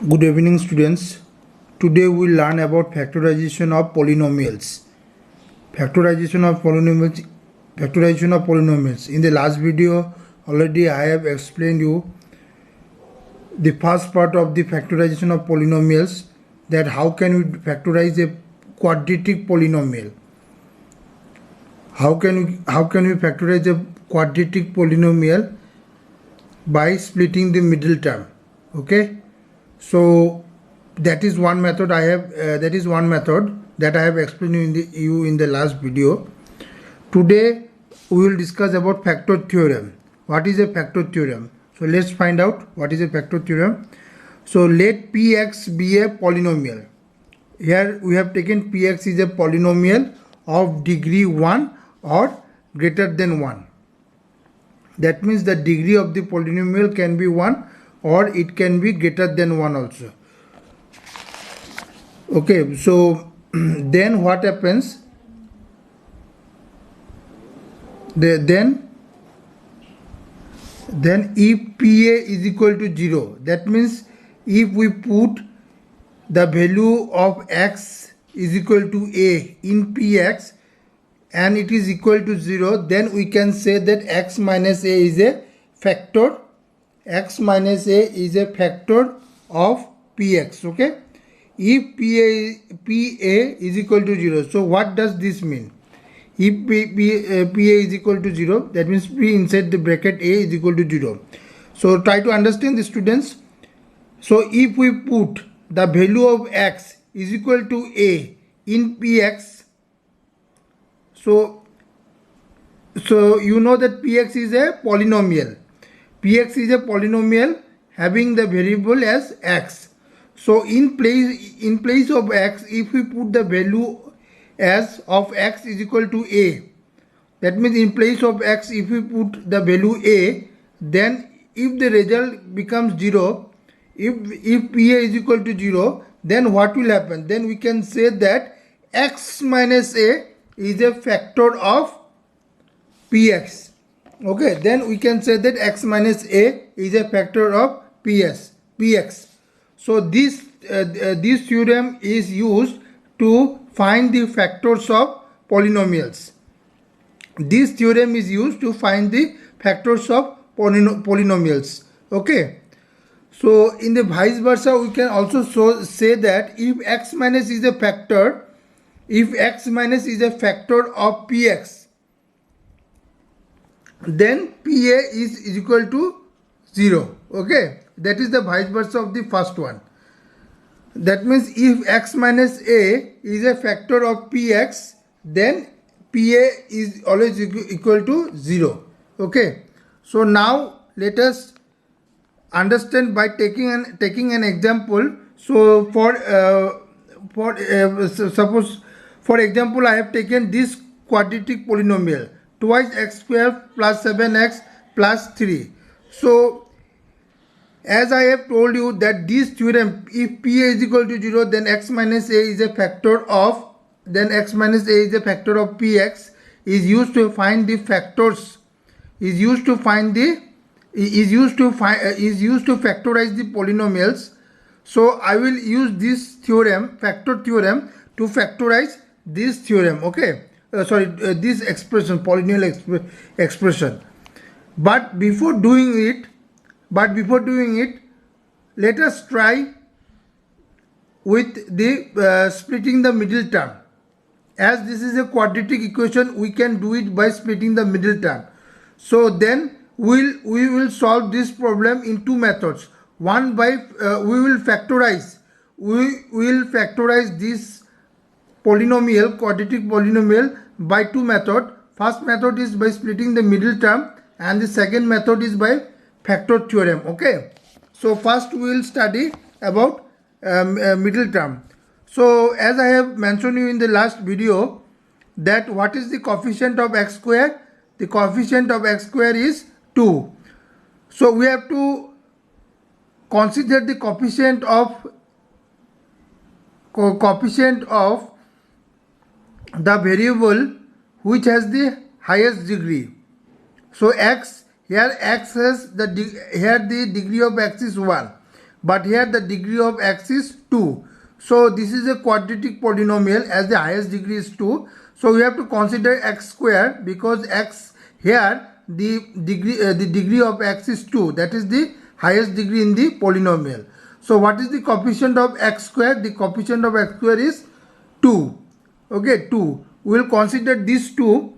Good evening, students. Today we will learn about factorization of polynomials. Factorization of polynomials. In the last video, already I have explained you the first part of the factorization of polynomials, that how can we factorize a quadratic polynomial. How can we factorize a quadratic polynomial? By splitting the middle term. Okay. So that is one method I have. That is one method that I have explained you in the last video. Today we will discuss about factor theorem. What is a factor theorem? So let's find out what is a factor theorem. So let Px be a polynomial. Here we have taken Px is a polynomial of degree 1 or greater than 1. That means the degree of the polynomial can be 1 or it can be greater than 1 also. Okay, so then what happens? Then if Pa is equal to 0, that means if we put the value of x is equal to a in Px and it is equal to 0, then we can say that x minus a is a factor. X minus a is a factor of Px. Okay, if Pa is equal to 0, so what does this mean? If Pa is equal to 0, that means P inside the bracket a is equal to 0. So try to understand the students. So if we put the value of x is equal to a in Px, so you know that Px is a polynomial. Px is a polynomial having the variable as x. So in place of x, if we put the value as of x is equal to a, that means in place of x if we put the value a, then if the result becomes 0, if Pa is equal to 0, then what will happen? Then we can say that x minus a is a factor of Px. Okay, then we can say that x minus a is a factor of Px. So this theorem is used to find the factors of polynomials. This theorem is used to find the factors of polynomials. Okay. So in the vice versa, we can also say that if x minus is a factor, of Px, then Pa is equal to 0. Okay, that is the vice versa of the first one. That means if x minus a is a factor of Px, then Pa is always equal to 0. Okay, so now let us understand by taking an example. So suppose for example I have taken this quadratic polynomial, twice x square plus 7x plus 3. So as I have told you that this theorem, if Pa is equal to 0, then x minus a is a factor of Px, is used to find the factors, is used to factorize the polynomials. So I will use this theorem, factor theorem, to factorize this theorem. Okay, this expression, polynomial expression. But before doing it, let us try with the splitting the middle term. As this is a quadratic equation, we can do it by splitting the middle term. So then we will solve this problem in two methods. One by we will factorize this polynomial, quadratic polynomial, by two methods. First method is by splitting the middle term and the second method is by factor theorem. Okay, so first we will study about middle term. So as I have mentioned you in the last video, that what is the coefficient of x square? The coefficient of x square is 2. So we have to consider the coefficient of the variable which has the highest degree. So x, here x has the degree of x is 1, but here the degree of x is 2. So this is a quadratic polynomial as the highest degree is 2. So we have to consider x square because x here the degree of x is 2. That is the highest degree in the polynomial. So what is the coefficient of x square? The coefficient of x square is 2. Okay, 2. We will consider these two,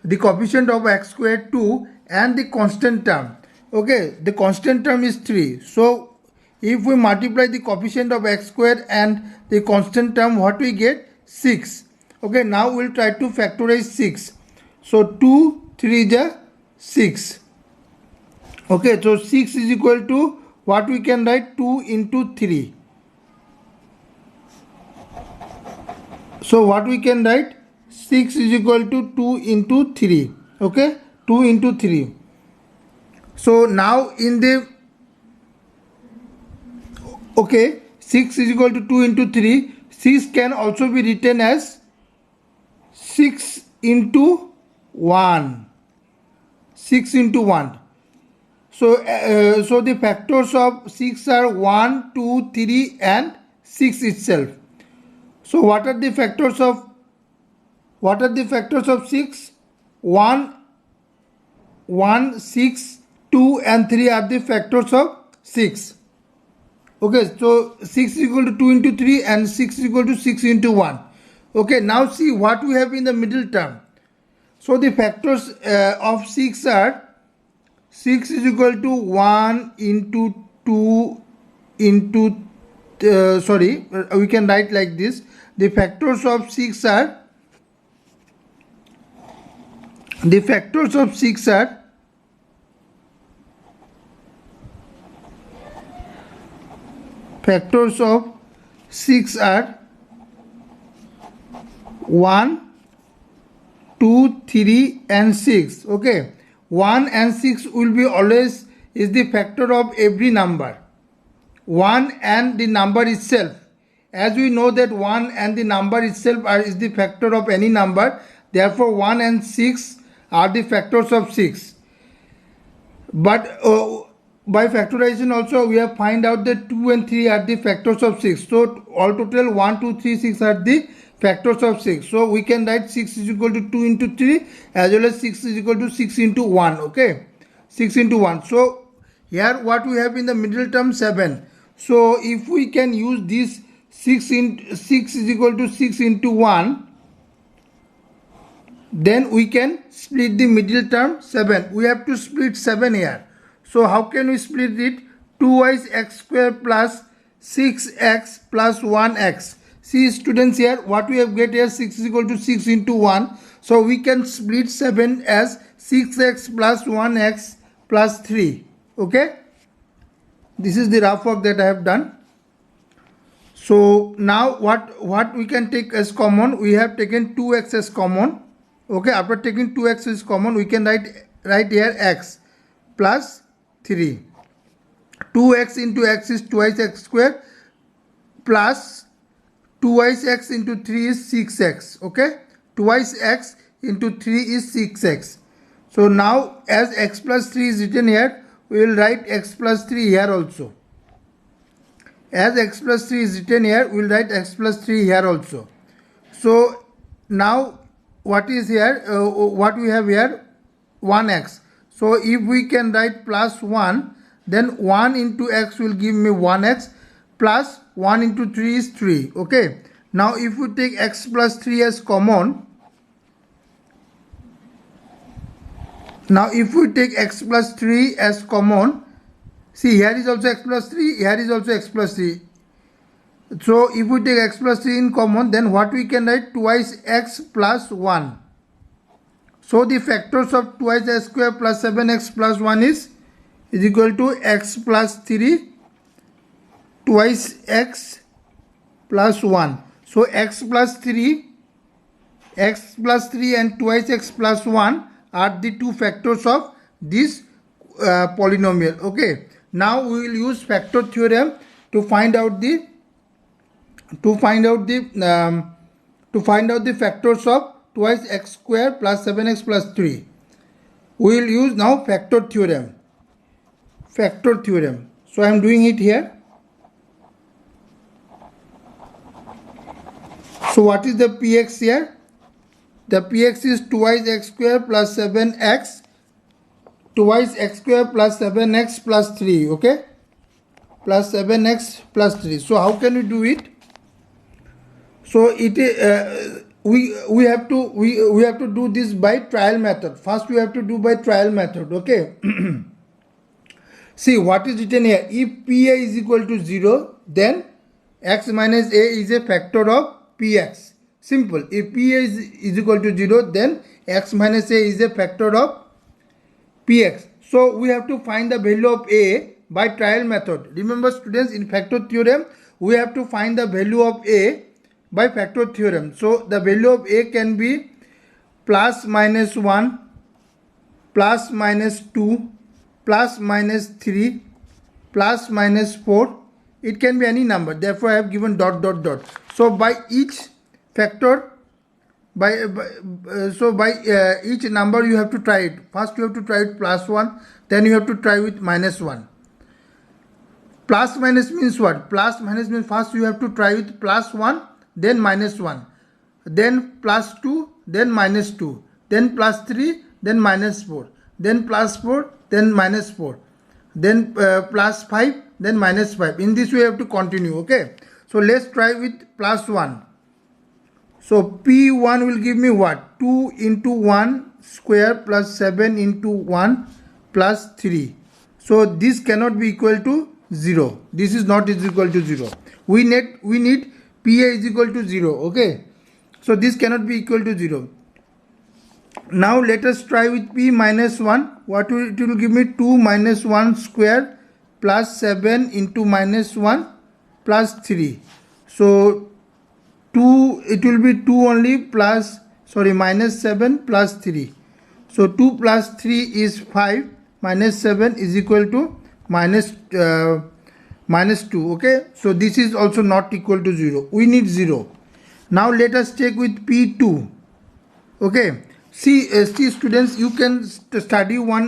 the coefficient of x square 2 and the constant term. Okay, the constant term is 3. So if we multiply the coefficient of x square and the constant term, what we get? 6. Okay, now we will try to factorize 6. So 2 3 is 6. Okay, so 6 is equal to what we can write? 2 into 3. So what we can write? 6 is equal to 2 into 3. Okay, 2 into 3. So now in the, okay, 6 is equal to 2 into 3. 6 can also be written as 6 into 1. 6 into 1. So, so the factors of 6 are 1, 2, 3 and 6 itself. So what are the factors of 6? 1, 6, 2 and 3 are the factors of 6. Okay, so 6 is equal to 2 into 3 and 6 is equal to 6 into 1. Okay, now see what we have in the middle term. So the factors of 6 are 6 is equal to 1 into 2 into, we can write like this. The factors of 6 are, factors of 6 are 1, 2, 3 and 6. Okay, 1 and 6 will be always is the factor of every number. 1 and the number itself. As we know that 1 and the number itself is the factor of any number. Therefore 1 and 6 are the factors of 6. But by factorization also we have find out that 2 and 3 are the factors of 6. So all total 1, 2, 3, 6 are the factors of 6. So we can write 6 is equal to 2 into 3 as well as 6 is equal to 6 into 1. Okay, 6 into 1. So here what we have in the middle term 7. So if we can use this 6 is equal to 6 into 1, then we can split the middle term 7. We have to split 7 here. So how can we split it? 2y x square plus 6x plus 1x. See students, here what we have get here, 6 is equal to 6 into 1. So we can split 7 as 6x plus 1x plus 3. Okay, this is the rough work that I have done. So now what we can take as common? We have taken 2x as common. Okay, after taking 2x as common, we can write here x plus 3. 2x into x is twice x square plus twice x into 3 is 6x. Okay, twice x into 3 is 6x. So now as x plus 3 is written here, we will write x plus 3 here also. As x plus 3 is written here, we will write x plus 3 here also. So now what is here? What we have here? 1x. So if we can write plus 1, then 1 into x will give me 1x plus 1 into 3 is 3. Okay. Now if we take x plus 3 as common, see here is also x plus 3, here is also x plus 3. So if we take x plus 3 in common, then what we can write? Twice x plus 1. So the factors of twice x square plus 7x plus 1 is equal to x plus 3 twice x plus 1. So x plus 3 and twice x plus 1 are the two factors of this polynomial. Okay. Now we will use factor theorem to find out the factors of twice x square plus 7x plus 3. We will use now factor theorem. So I am doing it here. So what is the px here? The px is twice x square plus 7x, twice x square plus 7x plus 3, okay, plus 7x plus 3. So how can we do it? So it we have to do this by trial method. First we have to do by trial method, okay. See what is written here. If pa is equal to 0, then x minus a is a factor of px. Simple. If pa is equal to 0, then x minus a is a factor of px. So we have to find the value of a by trial method. Remember students, in factor theorem we have to find the value of a by factor theorem. So the value of a can be plus minus 1, plus minus 2, plus minus 3, plus minus 4. It can be any number. Therefore I have given dot dot dot. So by each factor, by each number you have to try it. First you have to try it plus 1, then you have to try with minus 1. Plus minus means what? Plus minus means first you have to try with plus 1, then minus 1, then plus 2, then minus 2, then plus 3, then minus 4, then plus 4, then minus 4, then plus 5, then minus 5. In this way you have to continue, okay. So let's try with plus 1. So P1 will give me what? 2 into 1 square plus 7 into 1 plus 3. So this cannot be equal to 0. This is not is equal to 0. We need PA is equal to 0. Okay. So this cannot be equal to 0. Now let us try with P minus 1. What will it will give me? 2 minus 1 square plus 7 into minus 1 plus 3. So 2, it will be 2 only plus, sorry, minus 7 plus 3. So 2 plus 3 is 5, minus 7 is equal to minus 2, okay. So this is also not equal to 0. We need 0. Now let us check with P2, okay. See students, you can study how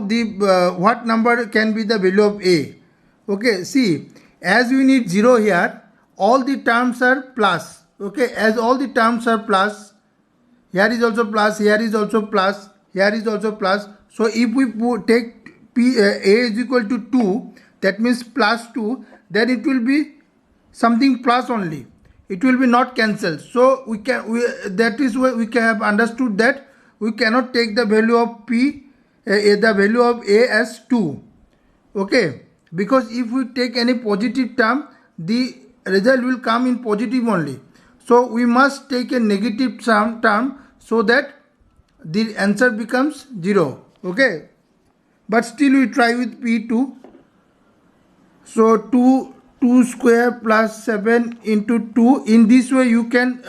the what number can be the value of a, okay. See, as we need 0 here, all the terms are plus, okay. As all the terms are plus, here is also plus, here is also plus, here is also plus. So if we take a is equal to 2, that means plus 2, then it will be something plus only. It will be not cancelled. So that is why we can have understood that we cannot take the value of p, the value of a as 2, okay. Because if we take any positive term, the result will come in positive only. So we must take a negative term so that the answer becomes 0, okay. But still we try with P2. So 2 square plus 7 into 2. In this way you can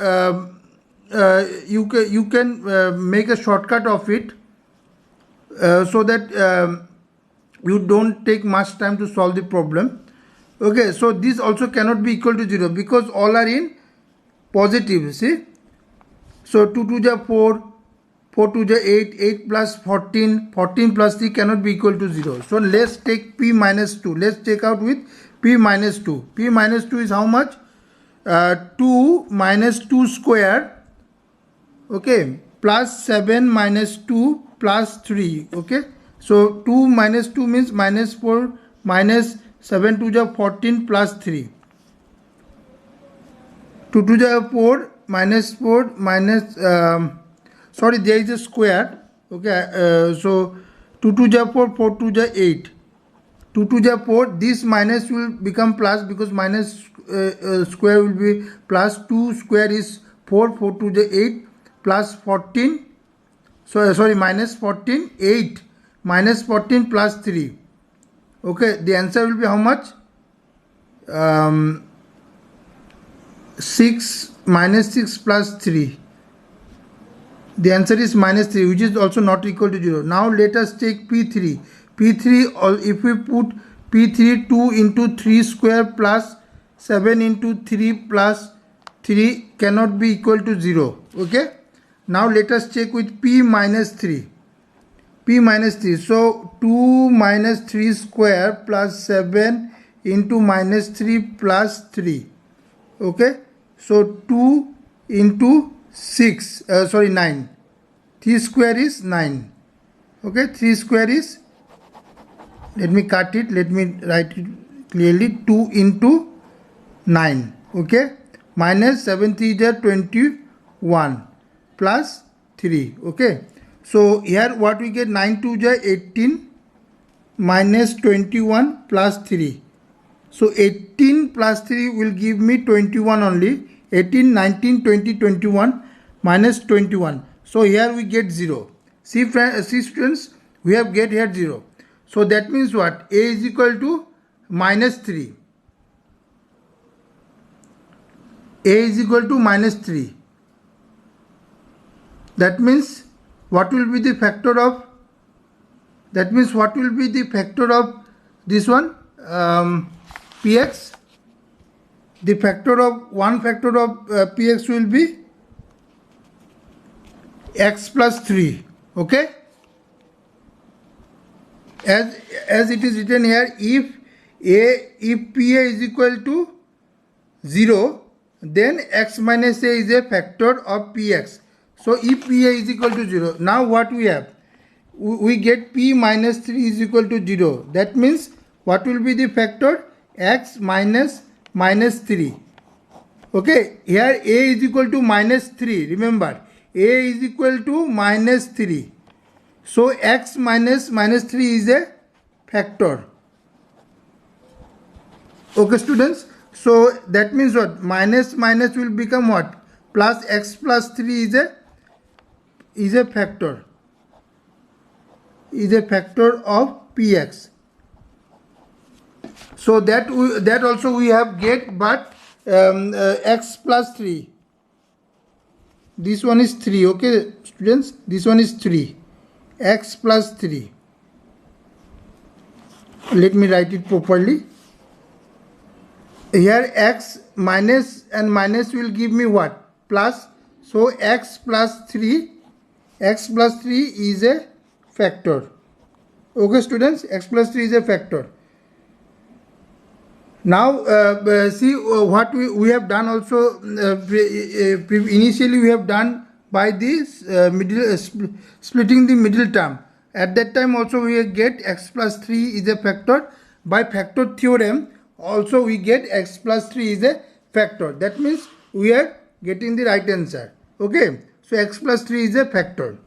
make a shortcut of it, so that you don't take much time to solve the problem, okay. So this also cannot be equal to 0 because all are in positive, see. So 2 to the 4, 4 to the 8, 8 plus 14, 14 plus 3 cannot be equal to 0. So let's take P minus 2. Let's take out with P minus 2. P minus 2 is how much? 2 minus 2 square, okay, plus 7 minus 2 plus 3, okay. So 2 minus 2 means minus 4, minus 7 to the 14 plus 3. 2 to the 4 minus 4 minus, sorry, there is a square, okay. So 2 to the 4, 4 to the 8. 2 to the 4, this minus will become plus because minus square will be plus. 2 square is 4, 4 to the 8 plus 14, so sorry, minus 14, 8 minus 14 plus 3, okay. The answer will be how much? 6 minus 6 plus 3. The answer is minus 3, which is also not equal to 0. Now let us take P3. P3, or if we put P3, 2 into 3 square plus 7 into 3 plus 3 cannot be equal to 0, okay. Now let us check with P minus 3. P minus 3. So 2 minus 3 square plus 7 into minus 3 plus 3. Okay, so 2 into 6, 9. 3 square is 9. Okay, 3 square is, let me cut it, let me write it clearly, 2 into 9. Okay, minus 7 3 is 21 plus 3. Okay, so here what we get, 9 2 is 18 minus 21 plus 3. So 18 plus 3 will give me 21 only. 18, 19, 20, 21 minus 21. So here we get 0. See students, we have get here 0. So that means what? A is equal to minus 3. A is equal to minus 3. That means what will be the factor of? That means what will be the factor of this one? Px. The factor of one factor of px will be x plus 3. Okay, as it is written here, if pa is equal to 0, then x minus a is a factor of px. So if pa is equal to 0, now what we have? We get p minus 3 is equal to 0. That means what will be the factor? X minus 3. Okay, here a is equal to minus 3. Remember, a is equal to minus 3. So x minus 3 is a factor. Okay students, so that means what? Minus will become what? Plus x plus 3 is a factor. Is a factor of px. So that also we have get, but x plus 3. This one is 3. Okay students, this one is 3. X plus 3. Let me write it properly. Here x minus and minus will give me what? Plus. So x plus 3 is a factor. Okay students, x plus 3 is a factor. Now see what we have done also. Initially we have done by this splitting the middle term. At that time also we get x plus 3 is a factor. By factor theorem also we get x plus 3 is a factor. That means we are getting the right answer. Okay, so x plus 3 is a factor.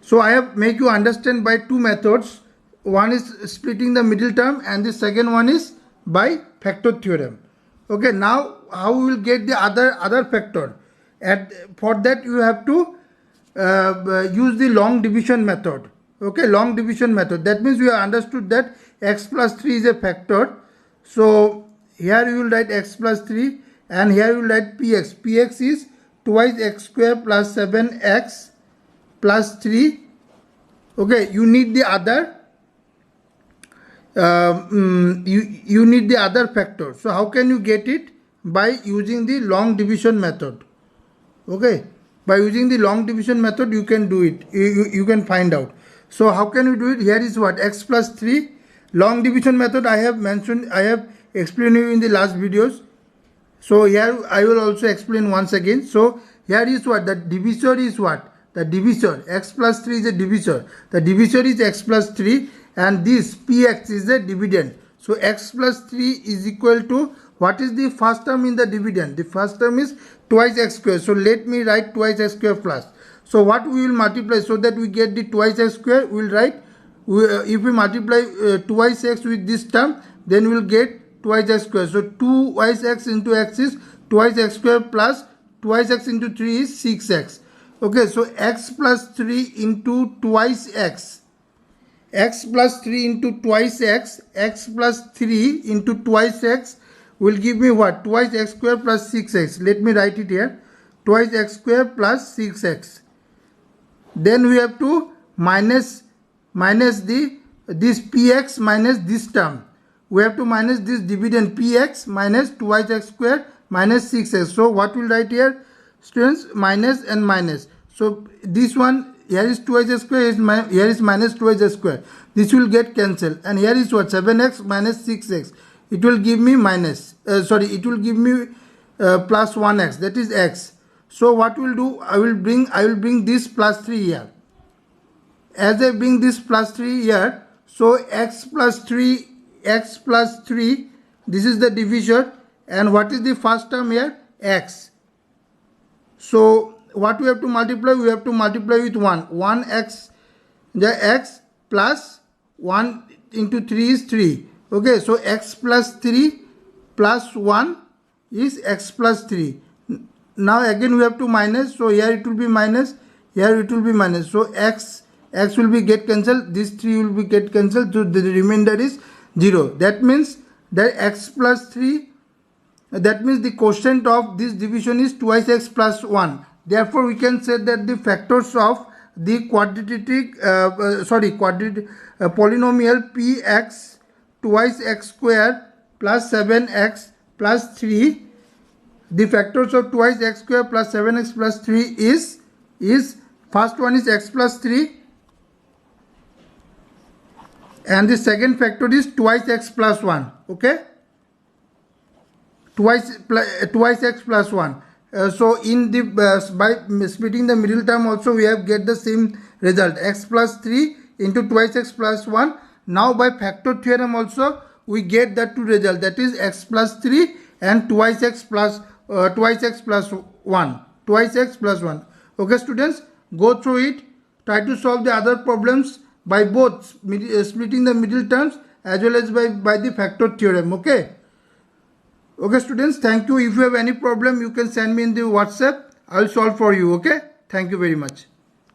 So I have make you understand by two methods. One is splitting the middle term and the second one is by factor theorem. Okay, now how we will get the other factor? For that you have to use the long division method. Okay, long division method. That means we have understood that x plus 3 is a factor. So here you will write x plus 3 and here you will write px. Px is twice x square plus 7x plus 3. Okay, you need the other you need the other factor. So how can you get it? By using the long division method. Okay, by using the long division method you can do it. You can find out. So how can you do it? Here is what? X plus 3. Long division method I have mentioned, I have explained you in the last videos. So here I will also explain once again. So here is what? The divisor is what? The divisor, x plus 3 is a divisor. The divisor is x plus 3 and this px is the dividend. So x plus 3 is equal to, what is the first term in the dividend? The first term is twice x square. So let me write twice x square plus. So what we will multiply so that we get the twice x square? We will write, if we multiply twice x with this term, then we will get twice x square. So 2 x into x is twice x square plus twice x into 3 is 6x. Okay, so x plus 3 into twice x. X plus 3 into twice x. X plus 3 into twice x will give me what? Twice x square plus 6x. Let me write it here. Twice x square plus 6x. Then we have to minus this px minus this term. We have to minus this dividend px minus twice x square minus 6x. So what we will write here? Students, minus and minus. So this one, here is twice x square, here is minus twice x square. This will get cancelled. And here is what? 7x minus 6x. it will give me minus, it will give me plus 1x, that is x. So what we'll do, I will bring this plus 3 here. As I bring this plus 3 here, so x plus 3, this is the divisor, and what is the first term here? X. So what we have to multiply? We have to multiply with 1x, the x plus 1 into 3 is 3. Okay, so x plus 3 plus 1 is x plus 3. Now again we have to minus, so here it will be minus, here it will be minus. So x will be get cancelled, this 3 will be get cancelled, so the remainder is 0. That means that x plus 3, that means the quotient of this division is twice x plus 1. Therefore we can say that the factors of the polynomial px twice x square plus 7x plus 3, the factors of twice x square plus 7x plus 3 is first one is x plus 3, and the second factor is twice x plus 1. Okay, twice x plus 1. So in the by splitting the middle term also we have get the same result, x plus 3 into twice x plus 1. Now by factor theorem also we get that two result, that is x plus 3 and twice x plus 1, twice x plus 1. Okay students, go through it, try to solve the other problems by both splitting the middle terms as well as by the factor theorem. Okay students, thank you. If you have any problem, you can send me in the WhatsApp. I'll solve for you. Okay, thank you very much.